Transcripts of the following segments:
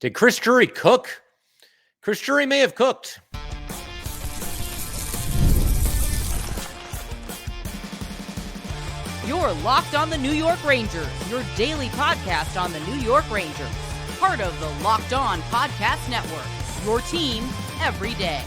Did Chris Drury cook? Chris Drury may have cooked. You're Locked on the New York Rangers, your daily podcast on the New York Rangers. Part of the Locked On Podcast Network, your team every day.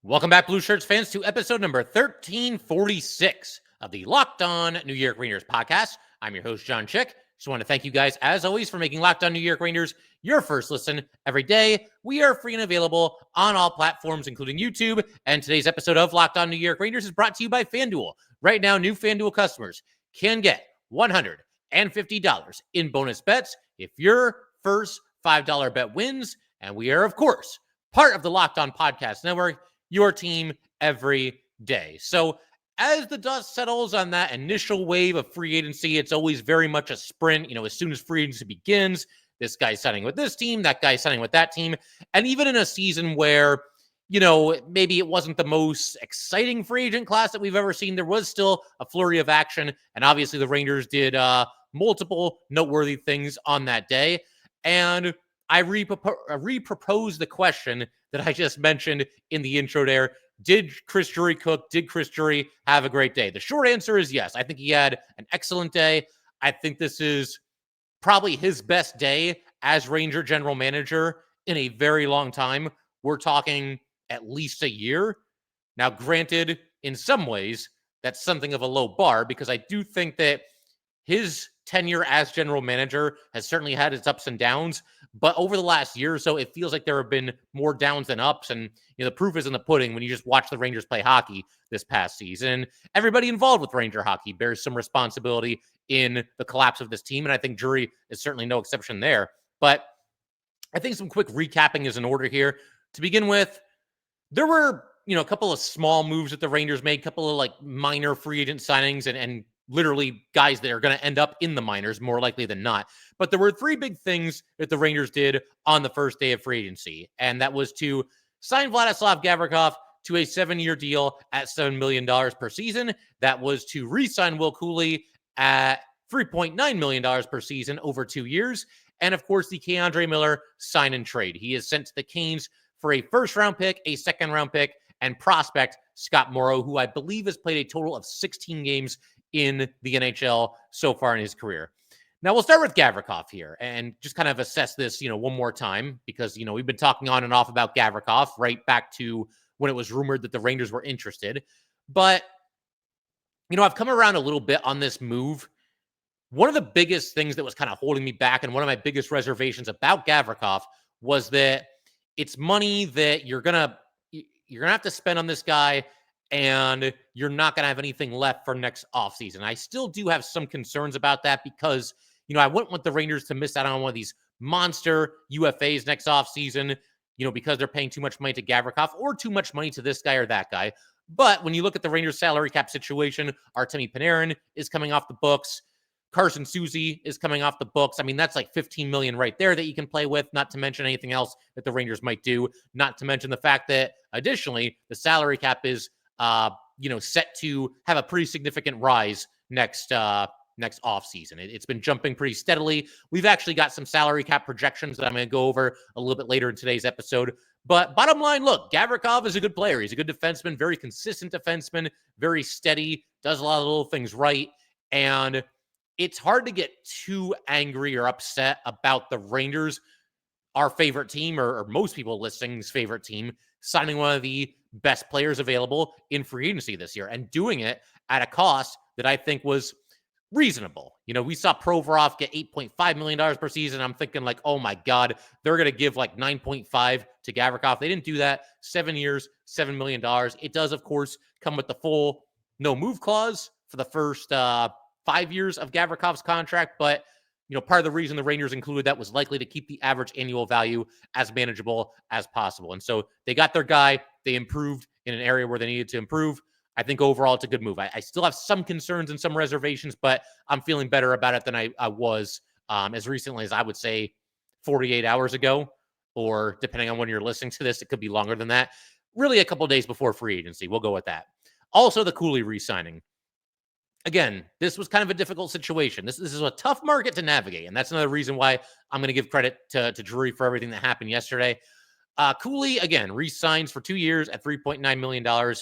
Welcome back, Blue Shirts fans, to episode number 1346 of the Locked On New York Rangers podcast. I'm your host, John Chick. Just want to thank you guys, as always, for making Locked On New York Rangers your first listen every day. We are free and available on all platforms, including YouTube. And today's episode of Locked On New York Rangers is brought to you by FanDuel. Right now, new FanDuel customers can get $150 in bonus bets if your first $5 bet wins. And we are, of course, part of the Locked On Podcast Network, your team every day. So as the dust settles on that initial wave of free agency, it's always very much a sprint. You know, as soon as free agency begins, this guy's signing with this team, that guy's signing with that team. And even in a season where, you know, maybe it wasn't the most exciting free agent class that we've ever seen, there was still a flurry of action. And obviously the Rangers did multiple noteworthy things on that day. And I re-propose the question that I just mentioned in the intro there. Did Chris Drury cook? Did Chris Drury have a great day? The short answer is yes. I think he had an excellent day. I think this is probably his best day as Ranger general manager in a very long time. We're talking at least a year. Now, granted, in some ways, that's something of a low bar because I do think that his tenure as general manager has certainly had its ups and downs, but over the last year or so, it feels like there have been more downs than ups. And, you know, the proof is in the pudding when you just watch the Rangers play hockey this past season. Everybody involved with Ranger hockey bears some responsibility in the collapse of this team. And I think Drury is certainly no exception there. But I think some quick recapping is in order here. To begin with, there were, you know, a couple of small moves that the Rangers made, a couple of like minor free agent signings and literally guys that are going to end up in the minors more likely than not. But there were three big things that the Rangers did on the first day of free agency. And that was to sign Vlad Gavrikov to a 7-year deal at $7 million per season. That was to re-sign Cuylle at $3.9 million per season over 2 years. And of course, the K'Andre Miller sign and trade. He is sent to the Canes for a first-round pick, a second-round pick, and prospect Scott Morrow, who I believe has played a total of 16 games in the NHL so far in his career. Now we'll start with Gavrikov here and just kind of assess this, you know, one more time because, you know, we've been talking on and off about Gavrikov right back to when it was rumored that the Rangers were interested. But, you know, I've come around a little bit on this move. One of the biggest things that was kind of holding me back and one of my biggest reservations about Gavrikov was that it's money that you're going to have to spend on this guy and you're not going to have anything left for next offseason. I still do have some concerns about that because, you know, I wouldn't want the Rangers to miss out on one of these monster UFAs next offseason, you know, because they're paying too much money to Gavrikov or too much money to this guy or that guy. But when you look at the Rangers salary cap situation, Artemi Panarin is coming off the books. Carson Soucy is coming off the books. I mean, that's like $15 million right there that you can play with, not to mention anything else that the Rangers might do, not to mention the fact that additionally, the salary cap is you know, set to have a pretty significant rise next offseason. It's been jumping pretty steadily. We've actually got some salary cap projections that I'm going to go over a little bit later in today's episode. But bottom line, look, Gavrikov is a good player. He's a good defenseman, very consistent defenseman, very steady, does a lot of little things right. And it's hard to get too angry or upset about the Rangers, our favorite team, or most people listening's favorite team, signing one of the best players available in free agency this year and doing it at a cost that I think was reasonable. You know, we saw Provorov get $8.5 million per season. I'm thinking like, oh my God, they're going to give like 9.5 to Gavrikov. They didn't do that. 7 years, $7 million. It does, of course, come with the full no move clause for the first 5 years of Gavrikov's contract. But, you know, part of the reason the Rangers included that was likely to keep the average annual value as manageable as possible. And so they got their guy. They improved in an area where they needed to improve. I think overall it's a good move. I still have some concerns and some reservations, but I'm feeling better about it than I was as recently as I would say 48 hours ago, or depending on when you're listening to this, it could be longer than that. Really a couple of days before free agency. We'll go with that. Also, the Cuylle re-signing. Again, this was kind of a difficult situation. This is a tough market to navigate, and that's another reason why I'm going to give credit to Drury for everything that happened yesterday. Cuylle, again, re-signs for 2 years at $3.9 million.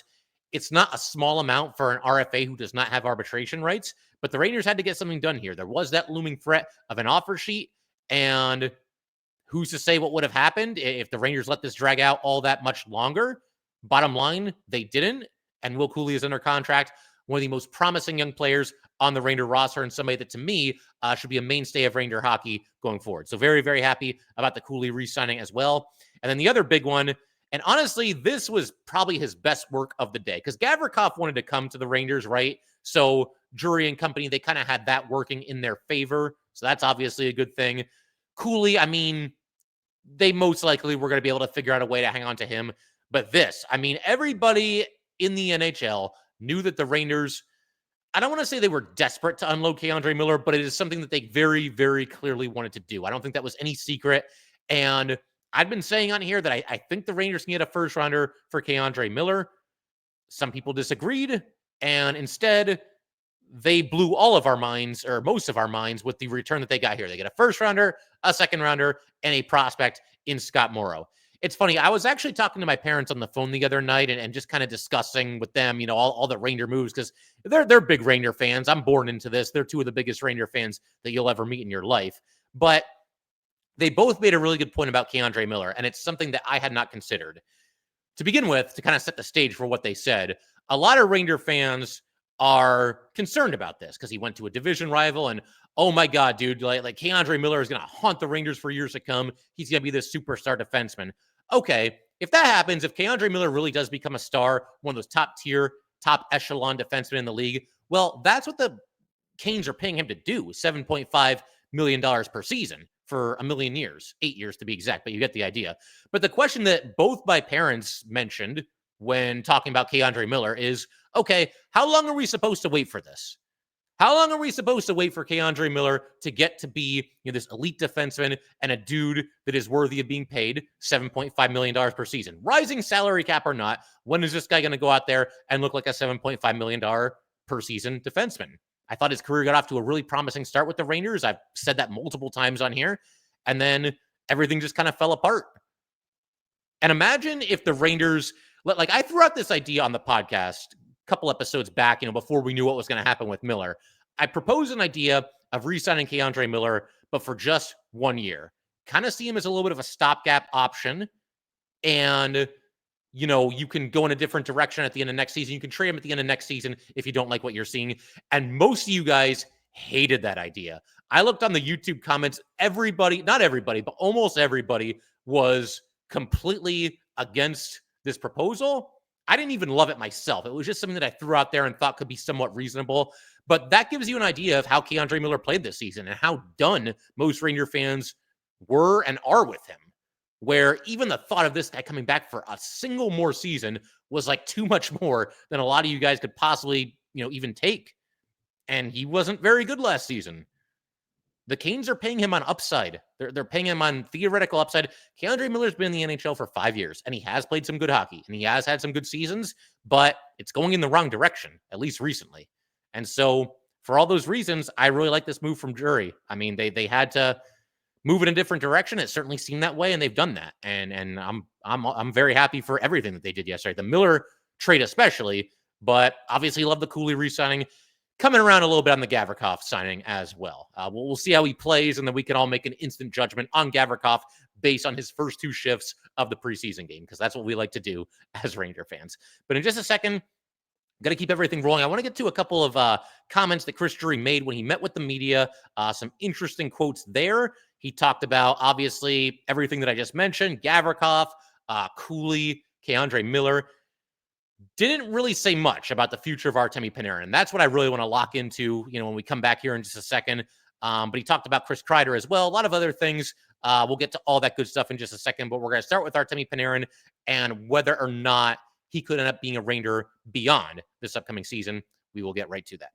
It's not a small amount for an RFA who does not have arbitration rights, but the Rangers had to get something done here. There was that looming threat of an offer sheet, and who's to say what would have happened if the Rangers let this drag out all that much longer? Bottom line, they didn't, and Will Cuylle is under contract, one of the most promising young players on the Ranger roster, and somebody that, to me, should be a mainstay of Ranger hockey going forward. So very, very happy about the Cuylle re-signing as well. And then the other big one, and honestly, this was probably his best work of the day, because Gavrikov wanted to come to the Rangers, right? So Drury and company, they kind of had that working in their favor. So that's obviously a good thing. Cuylle, I mean, they most likely were going to be able to figure out a way to hang on to him. But this, I mean, everybody in the NHL knew that the Rangers, I don't want to say they were desperate to unload K'Andre Miller, but it is something that they very, very clearly wanted to do. I don't think that was any secret. And I've been saying on here that I think the Rangers can get a first rounder for K'Andre Miller. Some people disagreed, and instead they blew all of our minds, or most of our minds, with the return that they got here. They get a first rounder, a second rounder, and a prospect in Scott Morrow. It's funny, I was actually talking to my parents on the phone the other night and just kind of discussing with them, all the Ranger moves, because they're big Ranger fans. I'm born into this. They're two of the biggest Ranger fans that you'll ever meet in your life. But they both made a really good point about K'Andre Miller, and it's something that I had not considered. To begin with, to kind of set the stage for what they said, a lot of Ranger fans are concerned about this because he went to a division rival, and oh my God, dude, like K'Andre Miller is going to haunt the Rangers for years to come. He's going to be this superstar defenseman. Okay, if that happens, if K'Andre Miller really does become a star, one of those top tier, top echelon defensemen in the league, well, that's what the Canes are paying him to do, $7.5 million per season for a million years, 8 years to be exact, but you get the idea. But the question that both my parents mentioned when talking about K'Andre Miller is, okay, how long are we supposed to wait for this? How long are we supposed to wait for K'Andre Miller to get to be this elite defenseman and a dude that is worthy of being paid $7.5 million per season? Rising salary cap or not, when is this guy going to go out there and look like a $7.5 million per season defenseman? I thought his career got off to a really promising start with the Rangers. I've said that multiple times on here. And then everything just kind of fell apart. And imagine if the Rangers, like I threw out this idea on the podcast couple episodes back, before we knew what was going to happen with Miller. I proposed an idea of re-signing K'Andre Miller, but for just 1 year. Kind of see him as a little bit of a stopgap option. And, you can go in a different direction at the end of next season. You can trade him at the end of next season if you don't like what you're seeing. And most of you guys hated that idea. I looked on the YouTube comments. Everybody, not everybody, but almost everybody was completely against this proposal. I didn't even love it myself. It was just something that I threw out there and thought could be somewhat reasonable. But that gives you an idea of how K'Andre Miller played this season and how done most Ranger fans were and are with him. Where even the thought of this guy coming back for a single more season was like too much more than a lot of you guys could possibly, even take. And he wasn't very good last season. The Canes are paying him on upside. They're paying him on theoretical upside. K'Andre Miller's been in the NHL for 5 years, and he has played some good hockey, and he has had some good seasons, but it's going in the wrong direction, at least recently. And so, for all those reasons, I really like this move from Drury. I mean, they had to move in a different direction. It certainly seemed that way, and they've done that. And I'm very happy for everything that they did yesterday. The Miller trade especially, but obviously love the Cuylle re-signing. Coming around a little bit on the Gavrikov signing as well. We'll see how he plays, and then we can all make an instant judgment on Gavrikov based on his first 2 shifts of the preseason game, because that's what we like to do as Ranger fans. But in just a second, got to keep everything rolling. I want to get to a couple of comments that Chris Drury made when he met with the media. Some interesting quotes there. He talked about, obviously, everything that I just mentioned, Gavrikov, Cuylle, K'Andre Miller. Didn't really say much about the future of Artemi Panarin. That's what I really want to lock into, when we come back here in just a second. But he talked about Chris Kreider as well. A lot of other things. We'll get to all that good stuff in just a second. But we're going to start with Artemi Panarin and whether or not he could end up being a Ranger beyond this upcoming season. We will get right to that.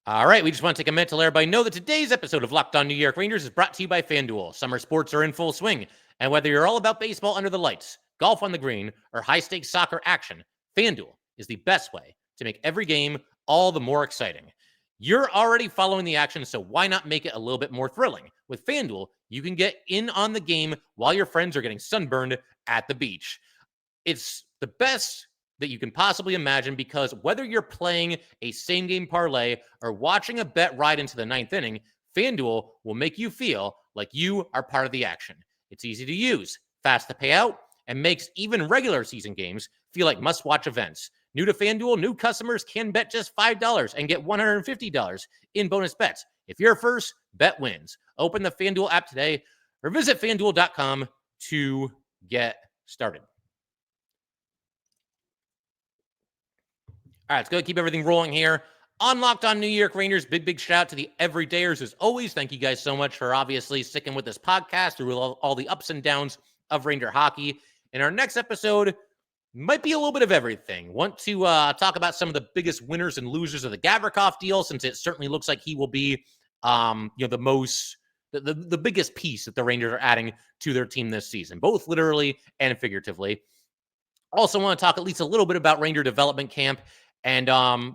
All right, we just want to take a minute to let everybody know that today's episode of Locked On New York Rangers is brought to you by FanDuel. Summer sports are in full swing, and whether you're all about baseball under the lights, golf on the green, or high-stakes soccer action, FanDuel is the best way to make every game all the more exciting. You're already following the action, so why not make it a little bit more thrilling? With FanDuel, you can get in on the game while your friends are getting sunburned at the beach. It's the best that you can possibly imagine because whether you're playing a same game parlay or watching a bet ride into the ninth inning, FanDuel will make you feel like you are part of the action. It's easy to use, fast to pay out, and makes even regular season games feel like must-watch events. New to FanDuel, new customers can bet just $5 and get $150 in bonus bets. If you're first, bet wins. Open the FanDuel app today or visit FanDuel.com to get started. All right, let's go keep everything rolling here. On Locked On New York Rangers, big shout out to the everydayers as always. Thank you guys so much for obviously sticking with this podcast through all the ups and downs of Ranger hockey. In our next episode, might be a little bit of everything. Want to talk about some of the biggest winners and losers of the Gavrikov deal, since it certainly looks like he will be, the biggest piece that the Rangers are adding to their team this season, both literally and figuratively. Also want to talk at least a little bit about Ranger development camp, and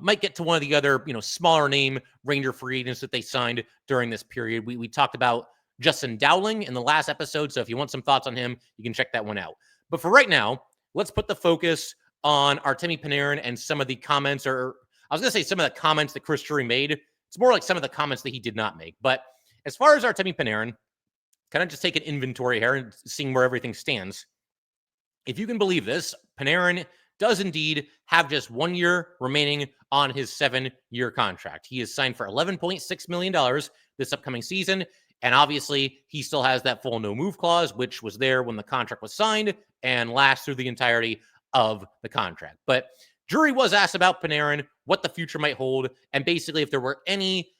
might get to one of the other, smaller name Ranger free agents that they signed during this period. We talked about Justin Dowling in the last episode, so if you want some thoughts on him, you can check that one out. But for right now, let's put the focus on Artemi Panarin and some of the comments, or I was going to say some of the comments that Chris Drury made. It's more like some of the comments that he did not make. But as far as Artemi Panarin, kind of just take an inventory here and seeing where everything stands. If you can believe this, Panarin does indeed have just 1 year remaining on his 7-year contract. He is signed for $11.6 million this upcoming season. And obviously, he still has that full no-move clause, which was there when the contract was signed and lasts through the entirety of the contract. But Drury was asked about Panarin, what the future might hold, and basically if there were any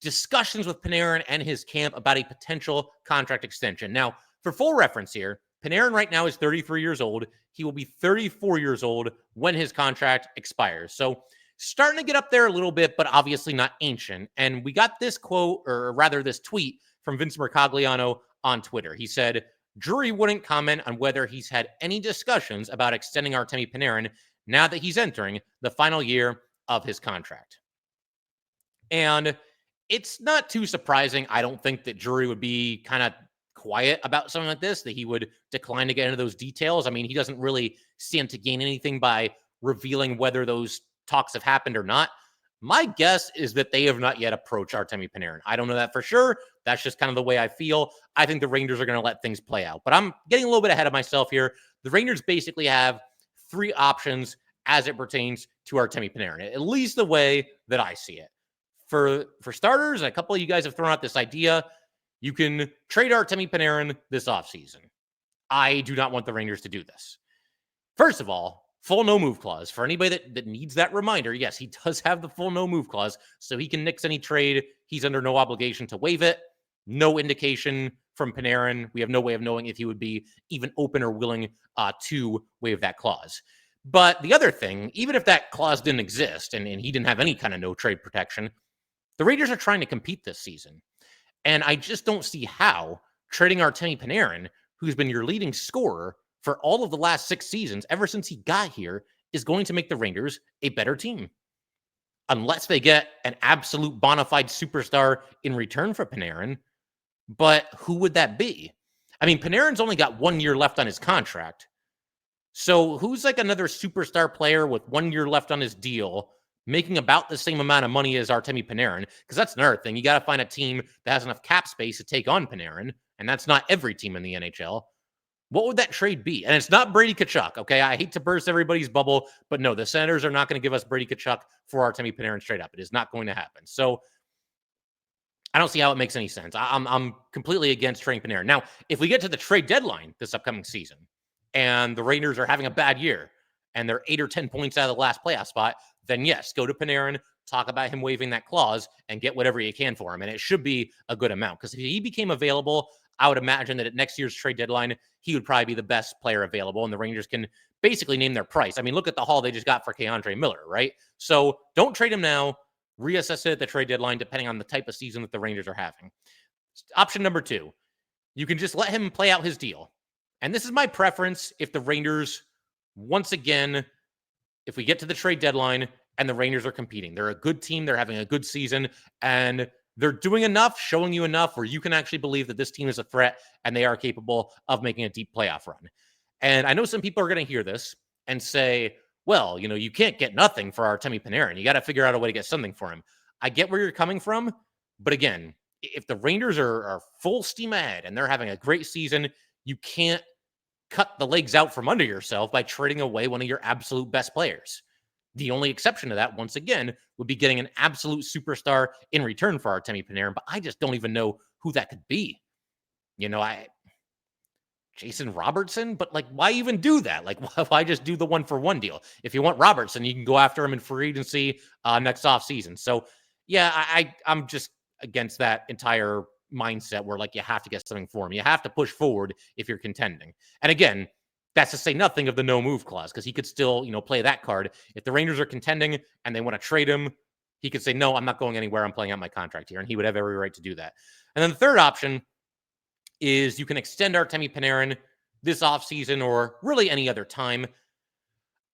discussions with Panarin and his camp about a potential contract extension. Now, for full reference here, Panarin right now is 33 years old. He will be 34 years old when his contract expires. So starting to get up there a little bit, but obviously not ancient. And we got this quote, or rather this tweet from Vince Mercogliano on Twitter. He said, Drury wouldn't comment on whether he's had any discussions about extending Artemi Panarin now that he's entering the final year of his contract. And it's not too surprising. I don't think that Drury would be kind of quiet about something like this, that he would decline to get into those details. I mean, he doesn't really stand to gain anything by revealing whether those talks have happened or not. My guess is that they have not yet approached Artemi Panarin. I don't know that for sure. That's just kind of the way I feel. I think the Rangers are going to let things play out. But I'm getting a little bit ahead of myself here. The Rangers basically have 3 options as it pertains to Artemi Panarin, at least the way that I see it. For starters, a couple of you guys have thrown out this idea. You can trade Artemi Panarin this offseason. I do not want the Rangers to do this. First of all, full no-move clause. For anybody that needs that reminder, yes, he does have the full no-move clause, so he can nix any trade. He's under no obligation to waive it. No indication from Panarin. We have no way of knowing if he would be even open or willing to waive that clause. But the other thing, even if that clause didn't exist and he didn't have any kind of no-trade protection, the Rangers are trying to compete this season. And I just don't see how trading Artemi Panarin, who's been your leading scorer for all of the last 6 seasons, ever since he got here, is going to make the Rangers a better team. Unless they get an absolute bona fide superstar in return for Panarin. But who would that be? I mean, Panarin's only got 1 year left on his contract. So who's like another superstar player with 1 year left on his deal, making about the same amount of money as Artemi Panarin? Because that's another thing. You got to find a team that has enough cap space to take on Panarin, and that's not every team in the NHL. What would that trade be? And it's not Brady Tkachuk, okay? I hate to burst everybody's bubble, but no, the Senators are not going to give us Brady Tkachuk for Artemi Panarin straight up. It is not going to happen. So I don't see how it makes any sense. I'm completely against trading Panarin. Now, if we get to the trade deadline this upcoming season, and the Rangers are having a bad year, and they're 8 or 10 points out of the last playoff spot, then yes, go to Panarin, talk about him waiving that clause, and get whatever you can for him. And it should be a good amount. Because if he became available, I would imagine that at next year's trade deadline, he would probably be the best player available, and the Rangers can basically name their price. I mean, look at the haul they just got for K'Andre Miller, right? So don't trade him now. Reassess it at the trade deadline, depending on the type of season that the Rangers are having. Option number 2, you can just let him play out his deal. And this is my preference if the Rangers, once again, if we get to the trade deadline and the Rangers are competing. They're a good team. They're having a good season, and they're doing enough, showing you enough where you can actually believe that this team is a threat and they are capable of making a deep playoff run. And I know some people are going to hear this and say, well, you can't get nothing for Artemi Panarin. You got to figure out a way to get something for him. I get where you're coming from, but again, if the Rangers are full steam ahead and they're having a great season, you can't cut the legs out from under yourself by trading away one of your absolute best players. The only exception to that, once again, would be getting an absolute superstar in return for Artemi Panarin, but I just don't even know who that could be. Jason Robertson, but why even do that? Why just do the 1-for-1 deal? If you want Robertson, you can go after him in free agency next offseason. So, yeah, I'm just against that entire mindset where you have to get something for him. You have to push forward if you're contending. And again, that's to say nothing of the no move clause, because he could still, play that card. If the Rangers are contending and they want to trade him, he could say, no, I'm not going anywhere. I'm playing out my contract here. And he would have every right to do that. And then the third option is you can extend Artemi Panarin this offseason or really any other time.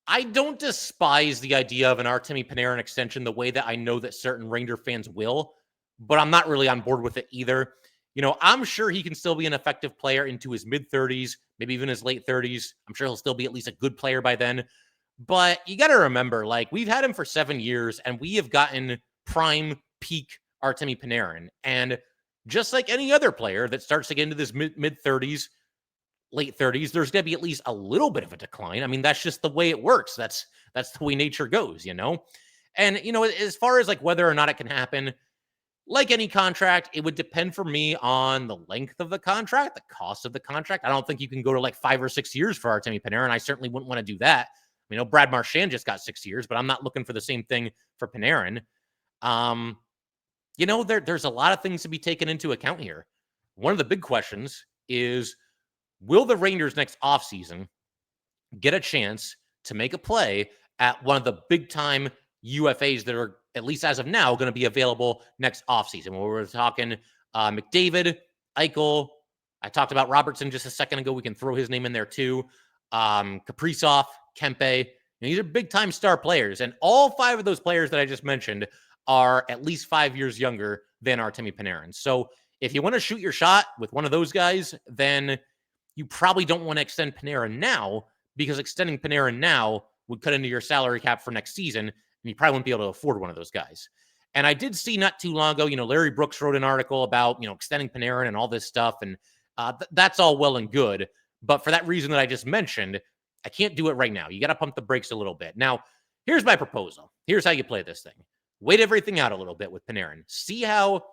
I don't despise the idea of an Artemi Panarin extension the way that I know that certain Ranger fans will, but I'm not really on board with it either. I'm sure he can still be an effective player into his mid-30s, maybe even his late 30s. I'm sure he'll still be at least a good player by then. But you got to remember, we've had him for 7 years, and we have gotten prime, peak Artemi Panarin. And just like any other player that starts to get into this mid-30s, late 30s, there's going to be at least a little bit of a decline. I mean, that's just the way it works. That's the way nature goes, And, as far as whether or not it can happen, like any contract, it would depend for me on the length of the contract, the cost of the contract. I don't think you can go to 5 or 6 years for Artemi Panarin. I certainly wouldn't want to do that. Brad Marchand just got 6 years, but I'm not looking for the same thing for Panarin. There's a lot of things to be taken into account here. One of the big questions is, will the Rangers next offseason get a chance to make a play at one of the big-time UFAs that are, at least as of now, going to be available next offseason? When we're talking McDavid, Eichel, I talked about Robertson just a second ago. We can throw his name in there too. Kaprizov, Kempe. These are big-time star players, and all 5 of those players that I just mentioned are at least 5 years younger than Artemi Panarin. So if you want to shoot your shot with one of those guys, then you probably don't want to extend Panarin now, because extending Panarin now would cut into your salary cap for next season, and you probably wouldn't be able to afford one of those guys. And I did see not too long ago, Larry Brooks wrote an article about, extending Panarin and all this stuff, and that's all well and good. But for that reason that I just mentioned, I can't do it right now. You got to pump the brakes a little bit. Now, here's my proposal. Here's how you play this thing. Wait everything out a little bit with Panarin. See how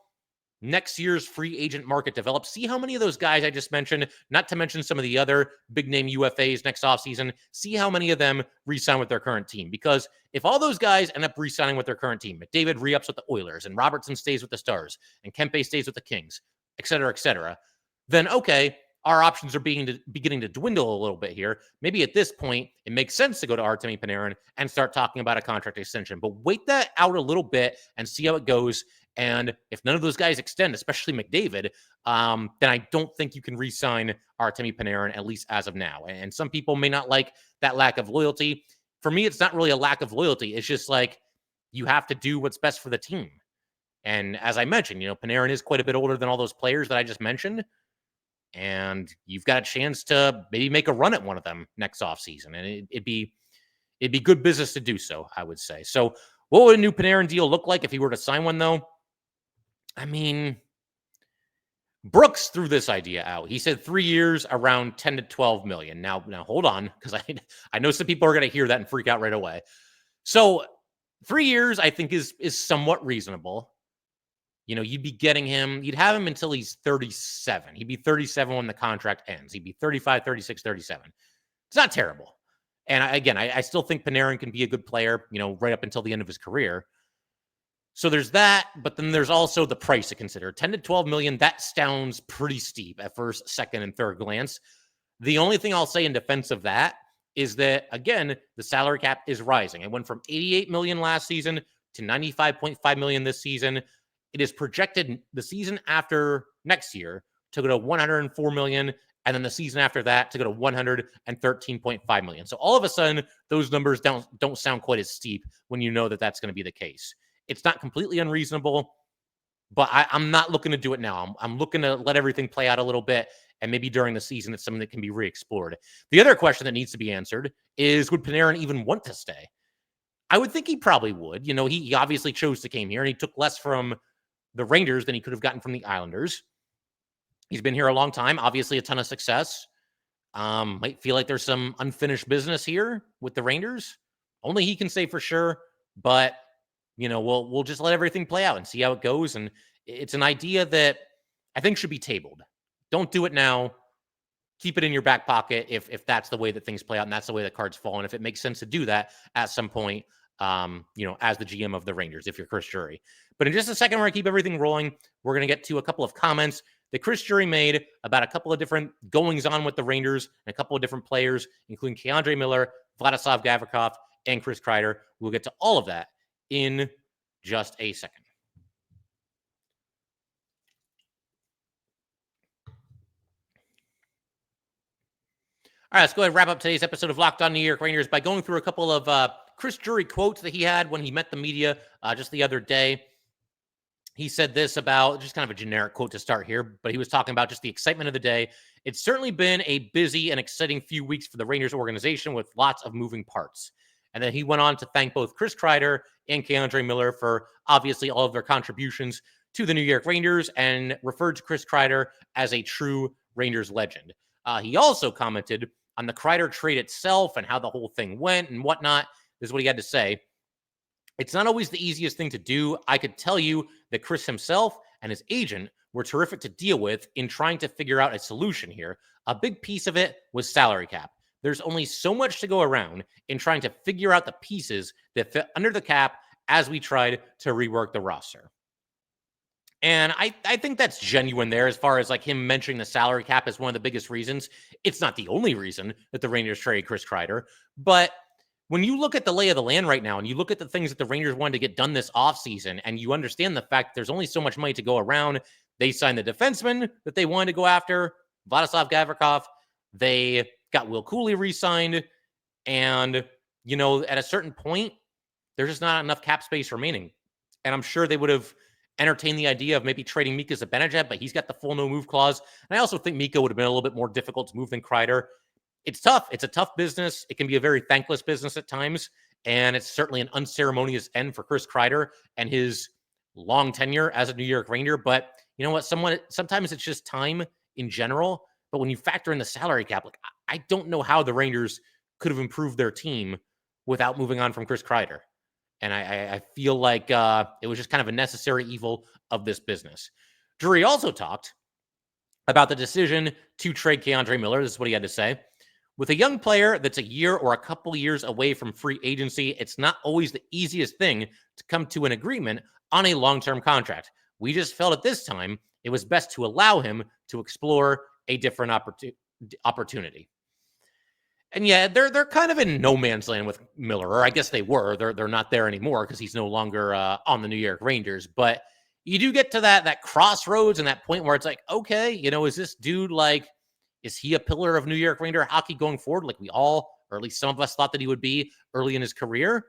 next year's free agent market develops. See how many of those guys I just mentioned, not to mention some of the other big-name UFAs next offseason, see how many of them re-sign with their current team. Because if all those guys end up re-signing with their current team, McDavid re-ups with the Oilers, and Robertson stays with the Stars, and Kempe stays with the Kings, et cetera, then okay, our options are beginning to dwindle a little bit here. Maybe at this point, it makes sense to go to Artemi Panarin and start talking about a contract extension. But wait that out a little bit and see how it goes. And if none of those guys extend, especially McDavid, then I don't think you can re-sign Artemi Panarin, at least as of now. And some people may not like that lack of loyalty. For me, it's not really a lack of loyalty. It's just you have to do what's best for the team. And as I mentioned, Panarin is quite a bit older than all those players that I just mentioned. And you've got a chance to maybe make a run at one of them next offseason. And it'd be good business to do so, I would say. So what would a new Panarin deal look like if he were to sign one, though? I mean, Brooks threw this idea out. He said 3 years, around 10 to 12 million. Now hold on, because I know some people are going to hear that and freak out right away. So 3 years, I think, is somewhat reasonable. You'd be getting him, you'd have him until he's 37. He'd be 37 when the contract ends. He'd be 35, 36, 37. It's not terrible. And I still think Panarin can be a good player, right up until the end of his career. So there's that, but then there's also the price to consider. 10 to 12 million, that sounds pretty steep at first, second, and third glance. The only thing I'll say in defense of that is that, again, the salary cap is rising. It went from 88 million last season to 95.5 million this season. It is projected the season after next year to go to 104 million and then the season after that to go to $113.5 million. So all of a sudden, those numbers don't sound quite as steep when you know that that's going to be the case. It's not completely unreasonable, but I'm not looking to do it now. I'm looking to let everything play out a little bit, and maybe during the season, it's something that can be re-explored. The other question that needs to be answered is, would Panarin even want to stay? I would think he probably would. You know, he obviously chose to came here, and he took less from the Rangers than he could have gotten from the Islanders. He's been here a long time, obviously a ton of success. Might feel like there's some unfinished business here with the Rangers. Only he can say for sure, but you know, we'll just let everything play out and see how it goes. And it's an idea that I think should be tabled. Don't do it now. Keep it in your back pocket if that's the way that things play out and that's the way the cards fall. And if it makes sense to do that at some point, you know, as the GM of the Rangers, if you're Chris Drury. But in just a second, we're going to keep everything rolling. We're going to get to a couple of comments that Chris Drury made about a couple of different goings on with the Rangers and a couple of different players, including K'Andre Miller, Vladislav Gavrikov, and Chris Kreider. We'll get to all of that in just a second. All right, let's go ahead and wrap up today's episode of Locked On New York Rangers by going through a couple of Chris Drury quotes that he had when he met the media just the other day. He said this about, just kind of a generic quote to start here, but he was talking about just the excitement of the day. It's certainly been a busy and exciting few weeks for the Rangers organization with lots of moving parts. And then he went on to thank both Chris Kreider and K'Andre Miller for obviously all of their contributions to the New York Rangers and referred to Chris Kreider as a true Rangers legend. He also commented on the Kreider trade itself and how the whole thing went and whatnot. This is what he had to say. It's not always the easiest thing to do. I could tell you that Chris himself and his agent were terrific to deal with in trying to figure out a solution here. A big piece of it was salary cap. There's only so much to go around in trying to figure out the pieces that fit under the cap as we tried to rework the roster. And I think that's genuine there as far as like him mentioning the salary cap as one of the biggest reasons. It's not the only reason that the Rangers traded Chris Kreider, but when you look at the lay of the land right now and you look at the things that the Rangers wanted to get done this offseason and you understand the fact that there's only so much money to go around, they signed the defenseman that they wanted to go after, Vladislav Gavrikov. They got Cuylle re-signed. And, you know, at a certain point, there's just not enough cap space remaining. And I'm sure they would have entertained the idea of maybe trading Mika Zibanejad, but he's got the full no-move clause. And I also think Mika would have been a little bit more difficult to move than Kreider. It's tough. It's a tough business. It can be a very thankless business at times. And it's certainly an unceremonious end for Chris Kreider and his long tenure as a New York Ranger. But you know what? Sometimes it's just time in general. But when you factor in the salary cap, like I don't know how the Rangers could have improved their team without moving on from Chris Kreider. And I feel like it was just kind of a necessary evil of this business. Drury also talked about the decision to trade K'Andre Miller. This is what he had to say. With a young player that's a year or a couple years away from free agency, it's not always the easiest thing to come to an agreement on a long-term contract. We just felt at this time it was best to allow him to explore a different opportunity. And yeah, they're kind of in no man's land with Miller, or I guess they were. They're not there anymore because he's no longer on the New York Rangers. But you do get to that crossroads and that point where it's like, okay, you know, is this dude like, is he a pillar of New York Ranger hockey going forward? Like we all, or at least some of us thought that he would be early in his career?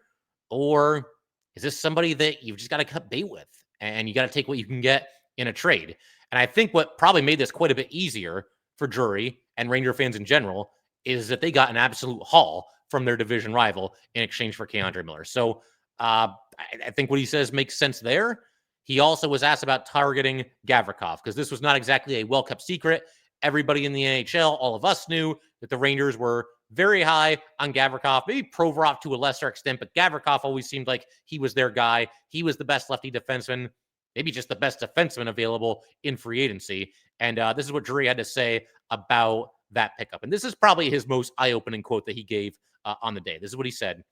Or is this somebody that you've just got to cut bait with and you got to take what you can get in a trade? And I think what probably made this quite a bit easier for Drury and Ranger fans in general is that they got an absolute haul from their division rival in exchange for K'Andre Miller. So I think what he says makes sense there. He also was asked about targeting Gavrikov because this was not exactly a well-kept secret. Everybody in the NHL, all of us knew that the Rangers were very high on Gavrikov, maybe Provorov to a lesser extent, but Gavrikov always seemed like he was their guy. He was the best lefty defenseman, maybe just the best defenseman available in free agency. And this is what Drury had to say about that pickup. And this is probably his most eye-opening quote that he gave on the day. This is what he said.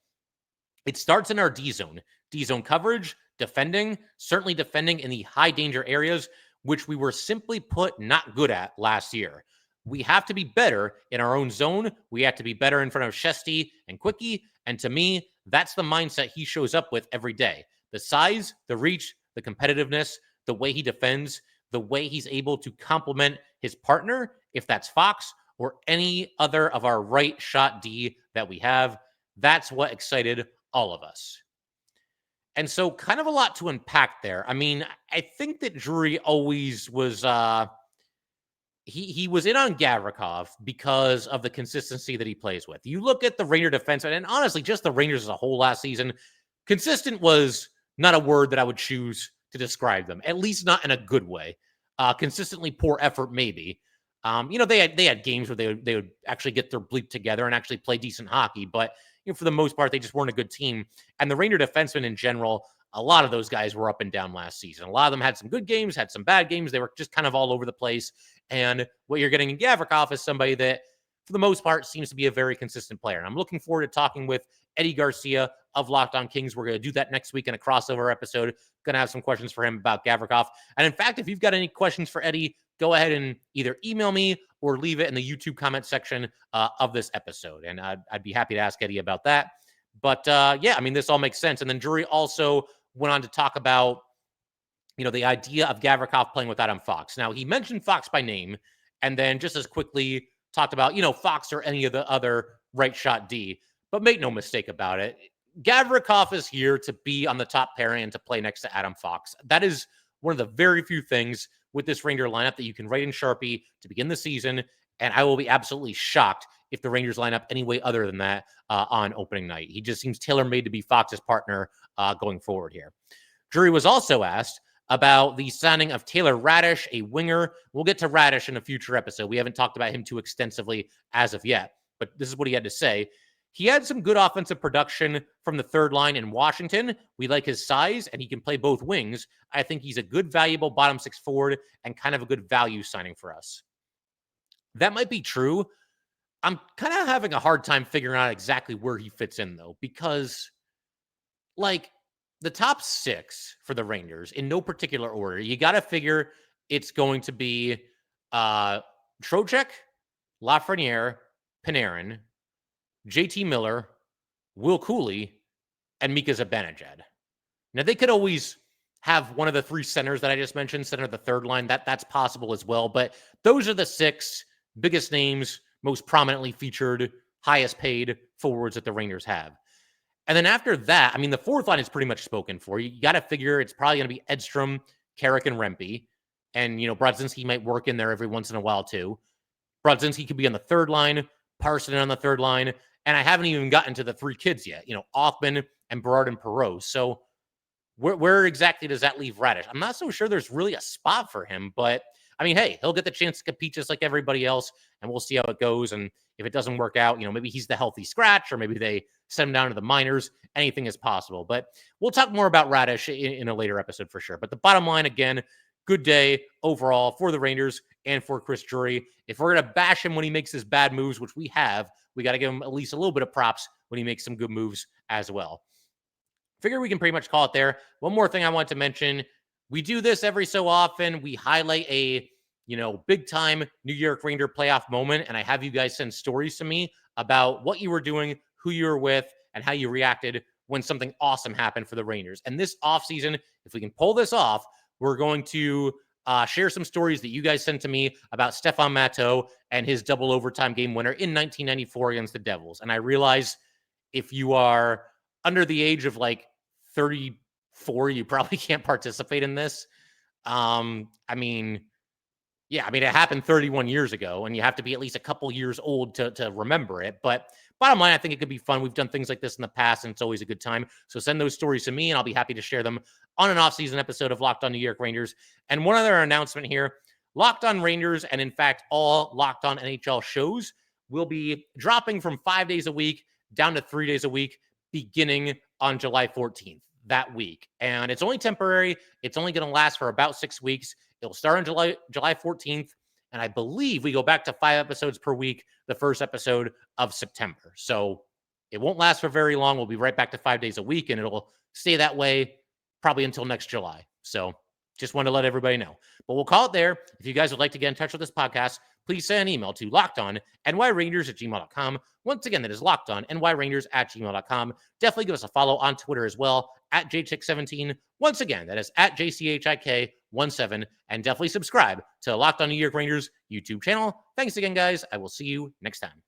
It starts in our D-zone. D-zone coverage, defending, certainly defending in the high-danger areas, which we were simply put not good at last year. We have to be better in our own zone. We have to be better in front of Shesty and Quickie. And to me, that's the mindset he shows up with every day. The size, the reach, the competitiveness, the way he defends, the way he's able to complement his partner if that's Fox or any other of our right shot D that we have. That's what excited all of us. And so kind of a lot to unpack there. I mean, I think that Drury always was he was in on Gavrikov because of the consistency that he plays with. You look at the Ranger defense, and honestly, just the Rangers as a whole last season, consistent was not a word that I would choose to describe them, at least not in a good way. Consistently poor effort, maybe. They had games where they would actually get their bleep together and actually play decent hockey, but for the most part, they just weren't a good team. And the Ranger defensemen in general, a lot of those guys were up and down last season. A lot of them had some good games, had some bad games. They were just kind of all over the place. And what you're getting in Gavrikov is somebody that, for the most part, seems to be a very consistent player. And I'm looking forward to talking with Eddie Garcia of Locked On Kings. We're going to do that next week in a crossover episode. Going to have some questions for him about Gavrikov. And in fact, if you've got any questions for Eddie, go ahead and either email me or leave it in the YouTube comment section of this episode. And I'd be happy to ask Eddie about that. But this all makes sense. And then Drury also went on to talk about the idea of Gavrikov playing with Adam Fox. Now, he mentioned Fox by name, and then just as quickly talked about, Fox or any of the other right shot D. But make no mistake about it, Gavrikov is here to be on the top pairing and to play next to Adam Fox. That is one of the very few things with this Ranger lineup that you can write in Sharpie to begin the season, and I will be absolutely shocked if the Rangers line up any way other than that on opening night. He just seems tailor-made to be Fox's partner going forward here. Drury was also asked about the signing of Taylor Radish, a winger. We'll get to Radish in a future episode. We haven't talked about him too extensively as of yet, but this is what he had to say. He had some good offensive production from the third line in Washington. We like his size, and he can play both wings. I think he's a good, valuable bottom six forward and kind of a good value signing for us. That might be true. I'm kind of having a hard time figuring out exactly where he fits in, though, because, the top six for the Rangers, in no particular order, you got to figure it's going to be Trocheck, Lafreniere, Panarin, JT Miller, Will Cuylle, and Mika Zibanejad. Now, they could always have one of the three centers that I just mentioned, center the third line. That's possible as well. But those are the six biggest names, most prominently featured, highest paid forwards that the Rangers have. And then after that, the fourth line is pretty much spoken for. You got to figure it's probably going to be Edstrom, Carrick, and Rempe. And, Brodzinski might work in there every once in a while, too. Brodzinski could be on the third line, Parson on the third line. And I haven't even gotten to the three kids yet, Othman and Berard and Perreault. So where exactly does that leave Radish? I'm not so sure there's really a spot for him, but hey, he'll get the chance to compete just like everybody else, and we'll see how it goes. And if it doesn't work out, maybe he's the healthy scratch, or maybe they send him down to the minors. Anything is possible. But we'll talk more about Radish in a later episode for sure. But the bottom line, again, good day overall for the Rangers and for Chris Drury. If we're going to bash him when he makes his bad moves, which we have, we got to give him at least a little bit of props when he makes some good moves as well. Figure we can pretty much call it there. One more thing I want to mention. We do this every so often. We highlight a, big time New York Ranger playoff moment. And I have you guys send stories to me about what you were doing, who you were with, and how you reacted when something awesome happened for the Rangers. And this offseason, if we can pull this off, we're going to share some stories that you guys sent to me about Stefan Matteau and his double overtime game winner in 1994 against the Devils. And I realize if you are under the age of 34, you probably can't participate in this. It happened 31 years ago, and you have to be at least a couple years old to remember it. But bottom line, I think it could be fun. We've done things like this in the past, and it's always a good time. So send those stories to me, and I'll be happy to share them on an off-season episode of Locked On New York Rangers. And one other announcement here, Locked On Rangers, and in fact, all Locked On NHL shows will be dropping from 5 days a week down to 3 days a week beginning on July 14th that week. And it's only temporary. It's only going to last for about 6 weeks. It'll start on July 14th. And I believe we go back to 5 episodes per week, the first episode of September. So it won't last for very long. We'll be right back to 5 days a week, and it'll stay that way probably until next July. So just wanted to let everybody know. But we'll call it there. If you guys would like to get in touch with this podcast, please send an email to lockedonnyrangers@gmail.com. Once again, that is lockedonnyrangers@gmail.com. Definitely give us a follow on Twitter as well, @jchick17. Once again, that is @jchik17. And definitely subscribe to the Locked On New York Rangers YouTube channel. Thanks again, guys. I will see you next time.